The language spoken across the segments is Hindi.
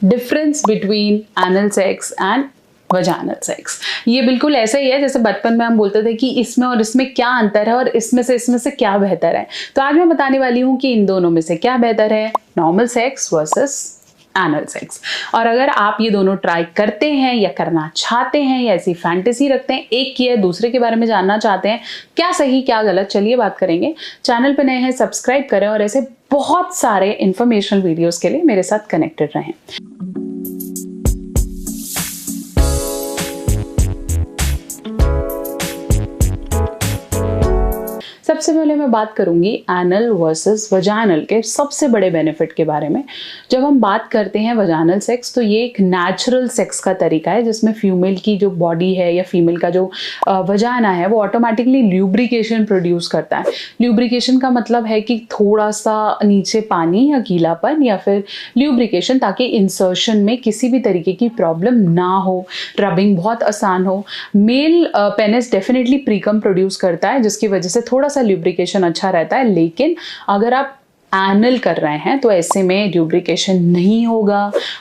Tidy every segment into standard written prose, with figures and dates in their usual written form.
Difference between anal sex and vaginal sex. ये बिल्कुल ऐसा ही है जैसे बचपन में हम बोलते थे कि इसमें और इसमें क्या अंतर है और इसमें से क्या बेहतर है। तो आज मैं बताने वाली हूँ कि इन दोनों में से क्या बेहतर है, normal sex versus anal sex. और अगर आप ये दोनों ट्राई करते हैं या करना चाहते हैं या ऐसी फैंटेसी रखते हैं, एक की है दूसरे के बारे में जानना चाहते हैं, क्या सही क्या गलत, चलिए बात करेंगे। चैनल पे नए हैं सब्सक्राइब करें और ऐसे बहुत सारे इंफॉर्मेशनल वीडियोस के लिए मेरे साथ कनेक्टेड रहें। सबसे पहले मैं बात करूंगी एनल वर्सेस वजाइनल के सबसे बड़े बेनिफिट के बारे में। जब हम बात करते हैं वजाइनल सेक्स तो ये एक नेचुरल सेक्स का तरीका है जिसमें फीमेल की जो बॉडी है या फीमेल का जो वजाइना है वो ऑटोमेटिकली ल्यूब्रिकेशन प्रोड्यूस करता है। ल्यूब्रिकेशन का मतलब है कि थोड़ा सा नीचे पानी या गीलापन या फिर ल्यूब्रिकेशन, ताकि इंसर्शन में किसी भी तरीके की प्रॉब्लम ना हो, रबिंग बहुत आसान हो। मेल पेनिस डेफिनेटली प्रीकम प्रोड्यूस करता है जिसकी वजह से थोड़ा सा ल्यूब्रिकेशन अच्छा रहता है, लेकिन अगर आप एनल कर रहे हैं तो ऐसे में ल्यूब्रिकेशन नहीं होगा।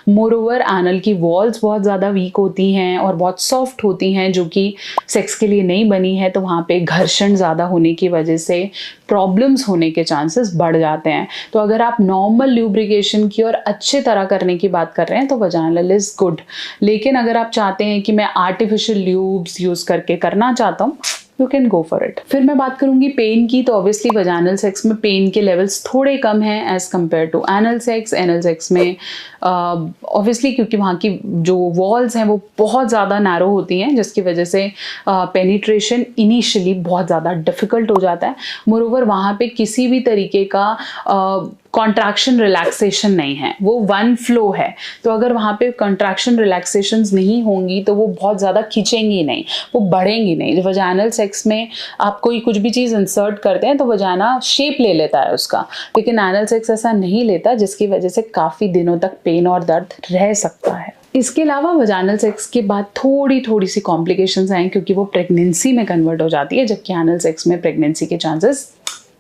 मोरओवर एनल की वॉल्स बहुत ज़्यादा वीक होती हैं और बहुत सॉफ्ट होती हैं जो कि सेक्स के लिए नहीं बनी है, तो वहाँ पे घर्षण ज़्यादा होने की वजह से प्रॉब्लम्स होने के चांसेस बढ़ जाते हैं। तो अगर आप नॉर्मल ल्यूब्रिकेशन की और अच्छे तरह करने की बात कर रहे हैं तो वजाइनल इज़ गुड। लेकिन अगर आप चाहते हैं कि मैं आर्टिफिशियल ल्यूब्स यूज़ करके करना चाहता हूँ, you can go for it. फिर मैं बात करूंगी पेन की, तो ऑब्वियसली वजाइनल सेक्स में पेन के लेवल्स थोड़े कम हैं as compared to anal sex. Anal sex में ऑब्वियसली क्योंकि वहाँ की जो वॉल्स हैं वो बहुत ज़्यादा नैरो होती हैं जिसकी वजह से पेनिट्रेशन इनिशियली बहुत ज़्यादा डिफिकल्ट हो जाता है। मोरोवर वहाँ पे किसी भी तरीके का कॉन्ट्रैक्शन रिलैक्सेशन नहीं है, वो वन फ्लो है। तो अगर वहाँ पे कॉन्ट्रैक्शन रिलैक्सेशंस नहीं होंगी तो वो बहुत ज़्यादा खींचेंगी नहीं, वो बढ़ेंगी नहीं। वजाइनल सेक्स में आप कोई कुछ भी चीज़ इंसर्ट करते हैं तो वजाइना शेप ले लेता है उसका, लेकिन एनल सेक्स ऐसा नहीं लेता जिसकी वजह से काफ़ी दिनों तक पेन और दर्द रह सकता है। इसके अलावा वजाइनल सेक्स के बाद थोड़ी सी कॉम्प्लिकेशंस आएँ क्योंकि वो प्रेगनेंसी में कन्वर्ट हो जाती है, जबकि एनल सेक्स में प्रेगनेंसी के चांसेस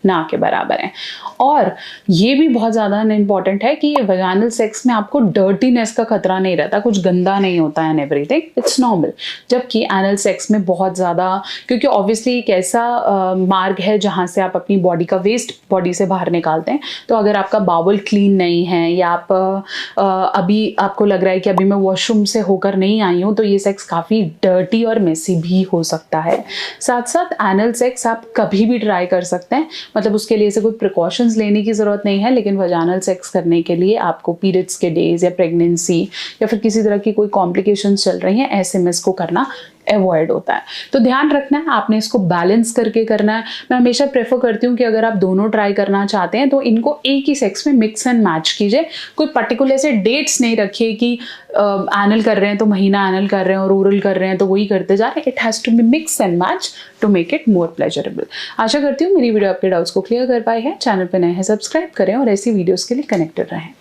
ना के बराबर हैं। और ये भी बहुत ज़्यादा इम्पॉर्टेंट है कि वजाइनल सेक्स में आपको डर्टीनेस का खतरा नहीं रहता, कुछ गंदा नहीं होता है एंड एवरीथिंग, इट्स नॉर्मल। जबकि एनल सेक्स में बहुत ज़्यादा, क्योंकि ऑब्वियसली एक ऐसा मार्ग है जहाँ से आप अपनी बॉडी का वेस्ट बॉडी से बाहर निकालते हैं। तो अगर आपका बाउल क्लीन नहीं है या आप अभी आपको लग रहा है कि अभी मैं वॉशरूम से होकर नहीं आई हूँ, तो ये सेक्स काफ़ी डर्टी और मेसी भी हो सकता है। साथ साथ एनल सेक्स आप कभी भी ट्राई कर सकते हैं, मतलब उसके लिए से कोई प्रिकॉशंस लेने की ज़रूरत नहीं है। लेकिन वजाइनल सेक्स करने के लिए आपको पीरियड्स के डेज या प्रेगनेंसी या फिर किसी तरह की कोई कॉम्प्लिकेशंस चल रही हैं, ऐसे में इसको करना अवॉइड होता है। तो ध्यान रखना है, आपने इसको बैलेंस करके करना है। मैं हमेशा प्रेफर करती हूँ कि अगर आप दोनों ट्राई करना चाहते हैं तो इनको एक ही सेक्स में मिक्स एंड मैच कीजिए। कोई पर्टिकुलर से डेट्स नहीं रखिए कि एनल कर रहे हैं तो महीना एनल कर रहे हैं और ओरल कर रहे हैं तो वही करते जा रहे हैं। It has to be mix and match to make it more pleasurable. आशा करती हूँ मेरी वीडियो आपके डाउट्स को क्लियर कर पाई है। चैनल पर नए हैं सब्सक्राइब करें और ऐसी वीडियोज़ के लिए कनेक्टेड रहें।